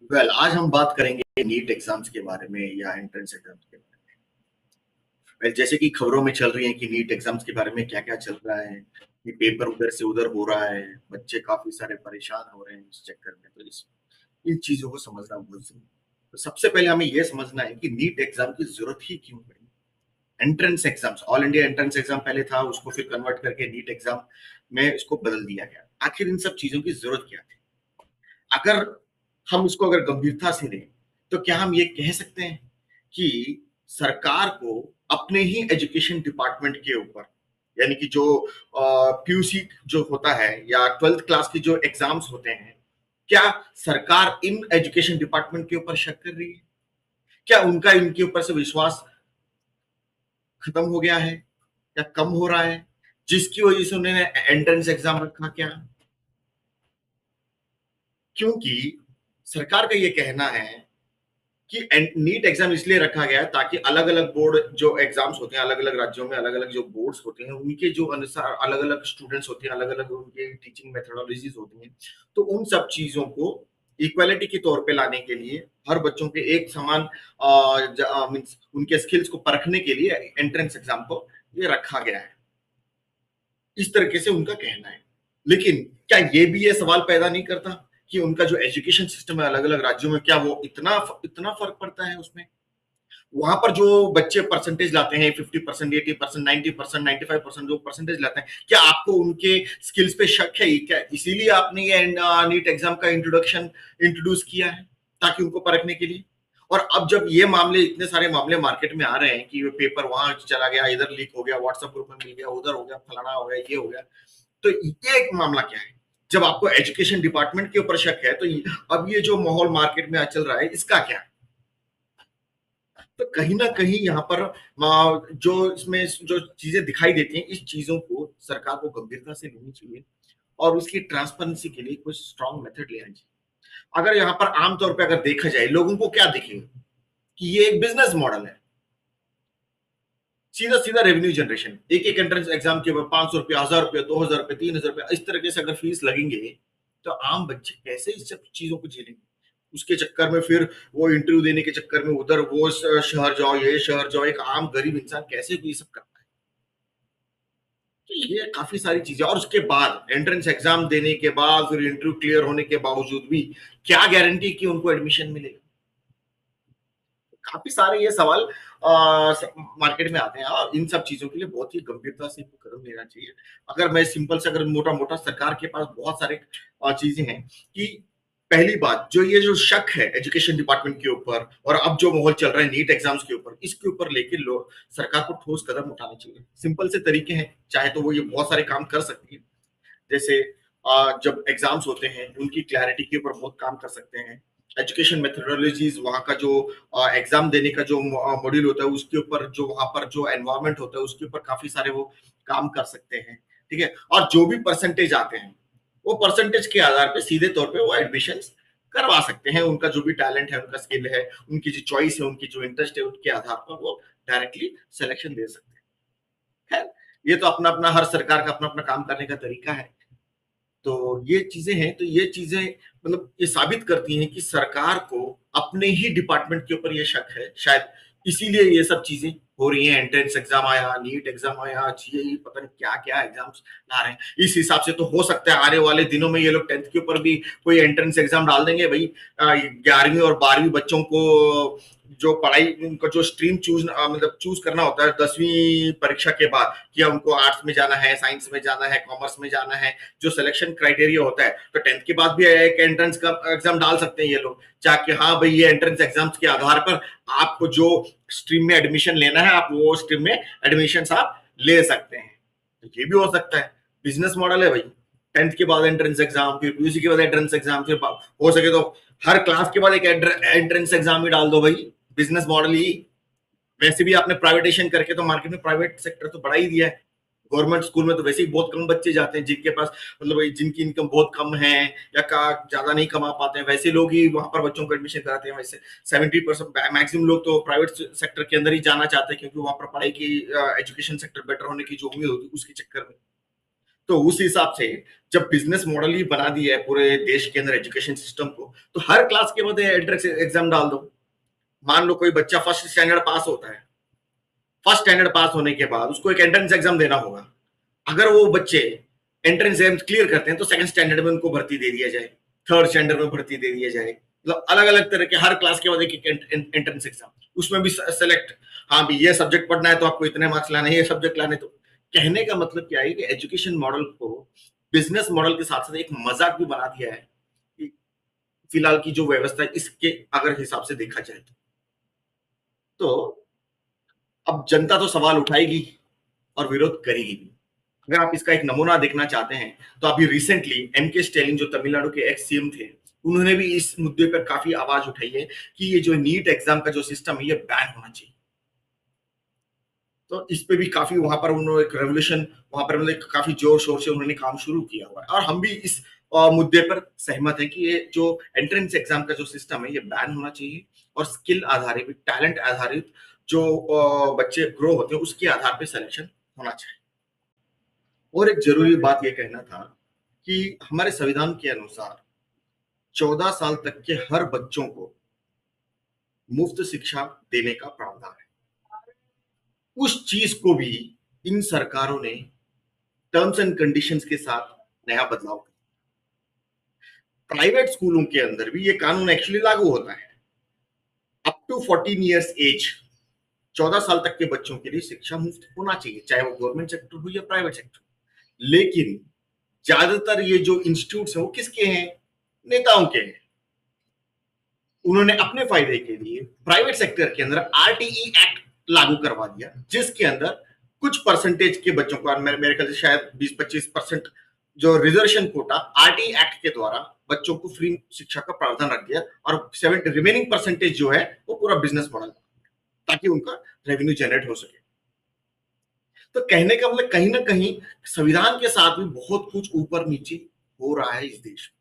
आज हम बात करेंगे नीट एग्जाम्स के बारे में या एंट्रेंस एग्जाम्स के बारे में। जैसे कि खबरों में चल रही है कि नीट एग्जाम्स के बारे में क्या क्या चल रहा है, कि पेपर उधर से उधर हो रहा है, बच्चे काफी सारे परेशान हो रहे हैं इस चक्कर में। तो इन चीजों को समझना बहुत जरूरी है। तो सबसे पहले हमें यह समझना है कि नीट एग्जाम की जरूरत ही क्यों पड़ी। Entrance exams, all India entrance exam पहले था, उसको फिर कन्वर्ट करके नीट एग्जाम में इसको बदल दिया गया। आखिर इन सब चीजों की जरूरत क्या थी? अगर हम इसको अगर गंभीरता से लें तो क्या हम ये कह सकते हैं कि सरकार को अपने ही एजुकेशन डिपार्टमेंट के ऊपर, यानी कि जो पीयूसी जो होता है या 12th क्लास की जो एग्जाम्स होते हैं, क्या सरकार इन एजुकेशन डिपार्टमेंट के ऊपर शक कर रही है? क्या उनका इनके ऊपर से विश्वास खत्म हो गया है या कम हो रहा है, जिसकी वजह से उन्होंने एंट्रेंस एग्जाम रखा? क्या क्योंकि सरकार का ये कहना है कि नीट एग्जाम इसलिए रखा गया है ताकि अलग अलग बोर्ड जो एग्जाम्स होते हैं, अलग अलग राज्यों में अलग अलग जो बोर्ड्स होते हैं, उनके जो अनुसार अलग अलग स्टूडेंट्स होते हैं, अलग अलग उनके टीचिंग मेथोडोलॉजीज होती हैं। तो उन सब चीजों को इक्वालिटी के तौर पे लाने के लिए, हर बच्चों के एक समान मीन्स उनके स्किल्स को परखने के लिए एंट्रेंस एग्जाम को ये रखा गया है। इस तरीके से उनका कहना है। लेकिन क्या ये भी ये सवाल पैदा नहीं करता कि उनका जो एजुकेशन सिस्टम है अलग अलग राज्यों में, क्या वो इतना इतना फर्क पड़ता है उसमें? वहां पर जो बच्चे परसेंटेज लाते हैं 50%, 80%, 90%, 95% जो परसेंटेज लाते हैं, क्या आपको उनके स्किल्स पे शक है? क्या इसीलिए आपने ये नीट एग्जाम का इंट्रोड्यूस किया है ताकि उनको परखने के लिए? और अब जब ये मामले, इतने सारे मामले मार्केट में आ रहे हैं कि पेपर वहां चला गया, इधर लीक हो गया, व्हाट्सएप ग्रुप में मिल गया, उधर हो गया, फलाना हो गया, ये हो गया, तो ये एक मामला क्या है? जब आपको एजुकेशन डिपार्टमेंट के ऊपर शक है, तो अब ये जो माहौल मार्केट में चल रहा है, इसका क्या? तो कहीं ना कहीं यहाँ पर जो इसमें जो चीजें दिखाई देती हैं, इस चीजों को सरकार को गंभीरता से लेनी चाहिए और उसकी ट्रांसपेरेंसी के लिए कुछ स्ट्रांग मेथड लेना चाहिए। अगर यहाँ पर आमतौर पर अगर देखा जाए, लोगों को क्या दिखेगा कि ये एक बिजनेस मॉडल है, सीधा सीधा रेवेन्यू जनरेशन। एक एक एंट्रेंस एग्जाम के ऊपर 500 रुपया, 1000 रुपया, 2000 रुपया, 3000 रुपया, इस तरीके से अगर फीस लगेंगे तो आम बच्चे कैसे इस सब चीजों को झेलेंगे? उसके चक्कर में फिर वो इंटरव्यू देने के चक्कर में उधर वो शहर जाओ, ये शहर जाओ, एक आम गरीब इंसान कैसे ये सब करता है? तो ये काफी सारी चीजें, और उसके बाद एंट्रेंस एग्जाम देने के बाद फिर इंटरव्यू क्लियर होने के बावजूद भी क्या गारंटी कि उनको एडमिशन मिलेगा? काफी सारे ये सवाल मार्केट में आते हैं और इन सब चीजों के लिए बहुत ही गंभीरता से कदम लेना चाहिए। अगर मैं सिंपल से, अगर मोटा मोटा, सरकार के पास बहुत सारे चीजें हैं कि पहली बात, जो ये जो शक है एजुकेशन डिपार्टमेंट के ऊपर और अब जो माहौल चल रहा है नीट एग्जाम्स के ऊपर, इसके ऊपर लेके लोग, सरकार को ठोस कदम उठाने चाहिए। सिंपल से तरीके हैं, चाहे तो वो ये बहुत सारे काम कर सकती है। जैसे जब एग्जाम्स होते हैं उनकी क्लैरिटी के ऊपर बहुत काम कर सकते हैं। एजुकेशन मेथोडोलॉजीज, वहाँ का जो एग्जाम देने का जो मॉड्यूल होता है, उसके ऊपर जो वहाँ पर जो एनवायरमेंट होता है, उसके ऊपर काफी सारे वो काम कर सकते हैं। ठीक है, और जो भी परसेंटेज आते हैं, वो परसेंटेज के आधार पे सीधे तौर पे वो एडमिशन करवा सकते हैं। उनका जो भी टैलेंट है, उनका स्किल है, उनकी जो चॉइस है, उनकी जो इंटरेस्ट है, उनके आधार पर वो डायरेक्टली सिलेक्शन दे सकते हैं। खैर, ये तो अपना अपना, हर सरकार का अपना अपना काम करने का तरीका है। तो ये चीजें हैं, तो ये चीजें मतलब ये साबित करती हैं कि सरकार को अपने ही डिपार्टमेंट के ऊपर ये शक है शायद, इसीलिए ये सब चीजें हो रही हैं। एंट्रेंस एग्जाम आया, नीट एग्जाम आया, जीएई, पता नहीं क्या क्या एग्जाम्स ला रहे हैं। इस हिसाब से तो हो सकता है आने वाले दिनों में ये लोग 10th के ऊपर भी कोई एंट्रेंस एग्जाम डाल देंगे भाई। 11वीं और 12वीं बच्चों को जो पढ़ाई, उनका जो स्ट्रीम मतलब चूज करना होता है 10वीं परीक्षा के बाद, कि उनको आर्ट्स में जाना है, साइंस में जाना है, कॉमर्स में जाना है, जो सिलेक्शन क्राइटेरिया होता है, तो 10th के बाद भी एक एंट्रेंस का एग्जाम डाल सकते हैं ये लोग, चाहे हाँ भाई ये एंट्रेंस एग्जाम्स के आधार पर आपको जो स्ट्रीम में एडमिशन लेना है, आप वो स्ट्रीम में एडमिशन आप ले सकते हैं। तो ये भी हो सकता है, बिजनेस मॉडल है भाई। 10th के बाद एंट्रेंस एग्जाम, फिर यूजी के बाद एंट्रेंस एग्जाम, फिर हो सके तो हर क्लास के बाद एक एंट्रेंस एग्जाम ही डाल दो भाई। बिजनेस मॉडल ही। वैसे भी आपने प्राइवेटेशन करके तो मार्केट में प्राइवेट सेक्टर तो बढ़ा ही दिया है। गवर्नमेंट स्कूल में तो वैसे ही बहुत कम बच्चे जाते हैं, जिनके पास मतलब जिनकी इनकम बहुत कम है या का ज्यादा नहीं कमा पाते हैं, वैसे लोग ही वहां पर बच्चों को एडमिशन कराते हैं। वैसे 70% मैक्सिमम लोग तो प्राइवेट सेक्टर के अंदर ही जाना चाहते हैं, क्योंकि वहां पर पढ़ाई की, एजुकेशन सेक्टर बेटर होने की जो उम्मीद होती है, उसके चक्कर में। तो उस हिसाब से जब बिजनेस मॉडल ही बना दिया है पूरे देश के अंदर एजुकेशन सिस्टम को, तो हर क्लास के बाद एंट्रेंस एग्जाम डाल दो। मान लो कोई बच्चा फर्स्ट स्टैंडर्ड पास होता है, फर्स्ट स्टैंडर्ड पास होने के बाद उसको एक एंट्रेंस एग्जाम देना होगा। अगर वो बच्चे एंट्रेंस एग्जाम क्लियर करते हैं तो सेकंड स्टैंडर्ड में उनको भर्ती दे दिया जाए, थर्ड स्टैंडर्ड में भर्ती दे दिया जाए। मतलब अलग अलग तरह के हर क्लास के बाद एक एंट्रेंस एग्जाम, उसमें भी सेलेक्ट, हाँ भी ये सब्जेक्ट पढ़ना है तो आपको इतने मार्क्स लाने हैं, ये सब्जेक्ट लाने। तो कहने का मतलब क्या है कि एजुकेशन मॉडल को बिजनेस मॉडल के साथ साथ एक मजाक भी बना दिया है कि फिलहाल की जो व्यवस्था है इसके अगर हिसाब से देखा जाए तो अब जनता तो सवाल उठाएगी और विरोध करेगी भी। अगर आप इसका एक नमूना देखना चाहते हैं तो अभी रिसेंटली एम.के. स्टैलिन जो तमिलनाडु के एक्स सीएम थे, उन्होंने भी इस मुद्दे पर काफी आवाज उठाई है कि ये जो नीट एग्जाम का जो सिस्टम है ये बैन होना चाहिए। तो इस पे भी काफी वहां पर उन्होंने एक रेवोल्यूशन, वहां पर मतलब काफी जोर शोर से उन्होंने काम शुरू किया हुआ है। और हम भी इस मुद्दे पर सहमत है कि ये जो एंट्रेंस एग्जाम का जो सिस्टम है ये बैन होना चाहिए और स्किल आधारित, टैलेंट आधारित जो बच्चे ग्रो होते हैं उसके आधार पर सिलेक्शन होना चाहिए। और एक जरूरी बात ये कहना था कि हमारे संविधान के अनुसार 14 साल तक के हर बच्चों को मुफ्त शिक्षा देने का प्रावधान है। उस चीज को भी इन सरकारों ने टर्म्स एंड कंडीशंस के साथ नया बदलाव किया। प्राइवेट स्कूलों के अंदर भी ये कानून एक्चुअली लागू होता है। अप टू 14 इयर्स एज, 14 साल तक के बच्चों के लिए शिक्षा मुफ्त होना चाहिए, चाहे वो गवर्नमेंट सेक्टर हो या प्राइवेट सेक्टर। लेकिन ज्यादातर ये जो इंस्टीट्यूट्स हैं वो किसके हैं? नेताओं के हैं। उन्होंने अपने फायदे के लिए प्राइवेट सेक्टर के अंदर आरटीई एक्ट लागू करवा दिया, जिसके अंदर कुछ परसेंटेज के बच्चों को, मेरे ख्याल से शायद 20-25% जो रिजर्वेशन कोटा आरटीई एक्ट के द्वारा बच्चों को फ्री शिक्षा का प्रावधान रख दिया और 70 रिमेनिंग परसेंटेज जो है वो पूरा बिजनेस मॉडल, ताकि उनका रेवेन्यू जनरेट हो सके। तो कहने का मतलब कहीं ना कहीं संविधान के साथ भी बहुत कुछ ऊपर नीचे हो रहा है इस देश में।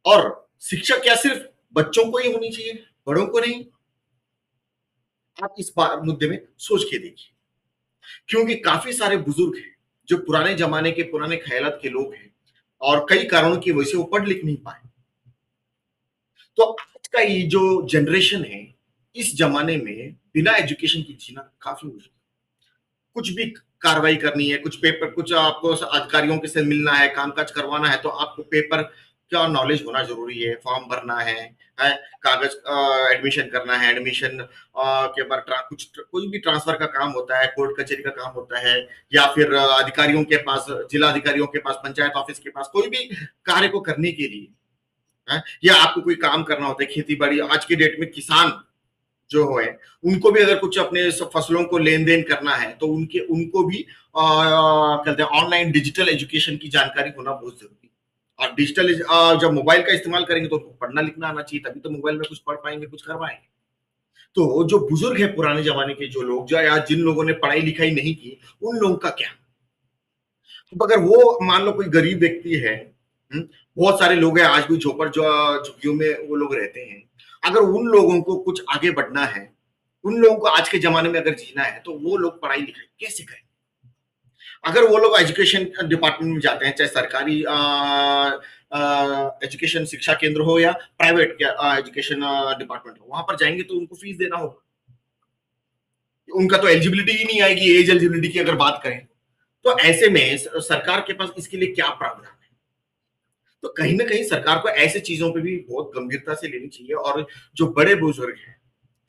और शिक्षा क्या सिर्फ बच्चों को ही होनी चाहिए, बड़ों को नहीं? आप इस मुद्दे में सोच के देखिए, क्योंकि काफी सारे बुजुर्ग हैं जो पुराने जमाने के पुराने ख्यालात के लोग हैं और कई कारणों की वजह से वो पढ़ लिख नहीं पाए। तो आज का ये जो जनरेशन है, इस जमाने में बिना एजुकेशन के जीना काफी मुश्किल। कुछ भी कार्रवाई करनी है, कुछ पेपर, कुछ आपको अधिकारियों के से मिलना है, कामकाज करवाना है, तो आपको पेपर का नॉलेज होना जरूरी है। फॉर्म भरना है, कागज एडमिशन करना है, एडमिशन के बाद कुछ कोई भी ट्रांसफर का काम होता है, कोर्ट कचहरी का काम होता है, या फिर अधिकारियों के पास, जिला अधिकारियों के पास, पंचायत ऑफिस के पास कोई भी कार्य को करने के लिए है, या आपको कोई काम करना होता है, खेती बाड़ी। आज की डेट में किसान जो है उनको भी अगर कुछ अपने फसलों को लेन देन करना है तो उनको भी कहते हैं ऑनलाइन डिजिटल एजुकेशन की जानकारी होना बहुत जरूरी है। और डिजिटल जब मोबाइल का इस्तेमाल करेंगे तो पढ़ना लिखना आना चाहिए, तभी तो मोबाइल में कुछ पढ़ पाएंगे, कुछ कर पाएंगे। तो जो बुजुर्ग है पुराने जमाने के, जो लोग, जो या जिन लोगों ने पढ़ाई लिखाई नहीं की, उन लोगों का क्या? तो अगर वो मान लो कोई गरीब व्यक्ति है, बहुत सारे लोग हैं आज भी झोपड़ झुग्गियों में वो लोग रहते हैं, अगर उन लोगों को कुछ आगे बढ़ना है, उन लोगों को आज के जमाने में अगर जीना है, तो वो लोग पढ़ाई लिखाई कैसे करें? अगर वो लोग एजुकेशन डिपार्टमेंट में जाते हैं, चाहे सरकारी एजुकेशन शिक्षा केंद्र हो या प्राइवेट एजुकेशन डिपार्टमेंट हो, वहां पर जाएंगे तो उनको फीस देना होगा। उनका तो एलिजिबिलिटी ही नहीं आएगी, एज एलिजिबिलिटी की अगर बात करें। तो ऐसे में सरकार के पास इसके लिए क्या प्रावधान है? तो कहीं ना कहीं सरकार को ऐसे चीजों पे भी बहुत गंभीरता से लेनी चाहिए। और जो बड़े बुजुर्ग हैं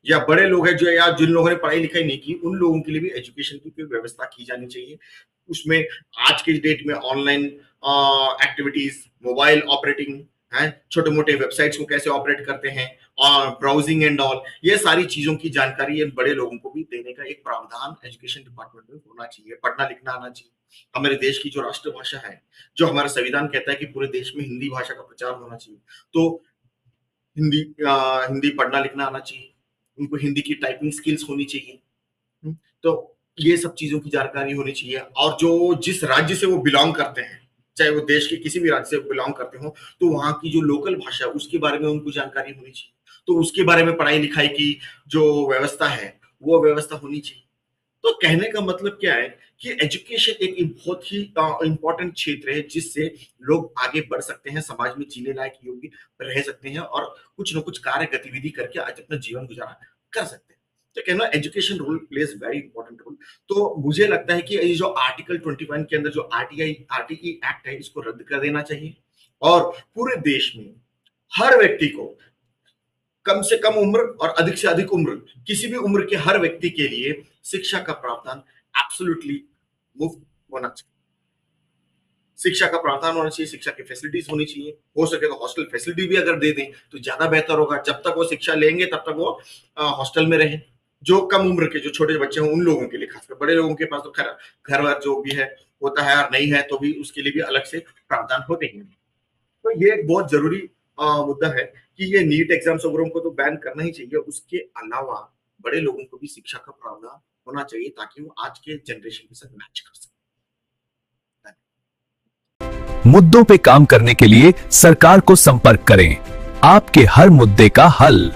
या बड़े लोग हैं, जो या जिन लोगों ने पढ़ाई लिखाई नहीं की, उन लोगों के लिए भी एजुकेशन की कोई व्यवस्था की जानी चाहिए। उसमें आज के डेट में ऑनलाइन एक्टिविटीज, मोबाइल ऑपरेटिंग है, छोटे मोटे वेबसाइट्स को कैसे ऑपरेट करते हैं, और ब्राउजिंग एंड ऑल, ये सारी चीजों की जानकारी इन बड़े लोगों को भी देने का एक प्रावधान एजुकेशन डिपार्टमेंट में होना चाहिए। पढ़ना लिखना आना चाहिए। हमारे देश की जो राष्ट्रभाषा है, जो हमारा संविधान कहता है कि पूरे देश में हिंदी भाषा का प्रचार होना चाहिए, तो हिंदी हिंदी पढ़ना लिखना आना चाहिए। उनको हिंदी की टाइपिंग स्किल्स होनी चाहिए। तो ये सब चीजों की जानकारी होनी चाहिए। और जो जिस राज्य से वो बिलोंग करते हैं, चाहे वो देश के किसी भी राज्य से बिलोंग करते हो, तो वहाँ की जो लोकल भाषा है उसके बारे में उनको जानकारी होनी चाहिए। तो उसके बारे में पढ़ाई लिखाई की जो व्यवस्था है वो व्यवस्था होनी चाहिए। तो कहने का मतलब क्या है कि एजुकेशन एक बहुत ही इम्पोर्टेंट क्षेत्र है जिससे लोग आगे बढ़ सकते हैं, समाज में जीने लायक योग्य रह सकते हैं और कुछ न कुछ कार्य गतिविधि करके आज अपना जीवन गुजारा कर सकते हैं। तो कहना education role plays very important role. तो मुझे लगता है कि ये जो आर्टिकल 21 के अंदर जो आरटीई एक्ट है इसको रद्द कर देना चाहिए और पूरे देश में हर व्यक्ति को कम से कम उम्र और अधिक से अधिक उम्र, किसी भी उम्र के हर व्यक्ति के लिए शिक्षा का प्रावधान एब्सोल्युटली मुफ्त होना चाहिए। शिक्षा का प्रावधान होना चाहिए, शिक्षा की फैसिलिटीज होनी चाहिए, हो सके तो हॉस्टल फैसिलिटी भी अगर दे दें तो ज्यादा बेहतर होगा। जब तक वो शिक्षा लेंगे तब तक वो हॉस्टल में रहें। जो कम उम्र के जो छोटे बच्चे हैं उन लोगों के लिए, खासकर बड़े लोगों के पास तो खैर घर जो भी है होता है और नहीं है तो भी उसके लिए भी अलग से प्रावधान होते हैं। तो ये एक बहुत जरूरी मुद्दा है कि ये नीट एग्जाम्स वगैरह को तो बैन करना ही चाहिए। उसके अलावा बड़े लोगों को भी शिक्षा का प्रावधान होना चाहिए ताकि वो आज के जनरेशन के साथ मैच कर सके। मुद्दों पे काम करने के लिए सरकार को संपर्क करें। आपके हर मुद्दे का हल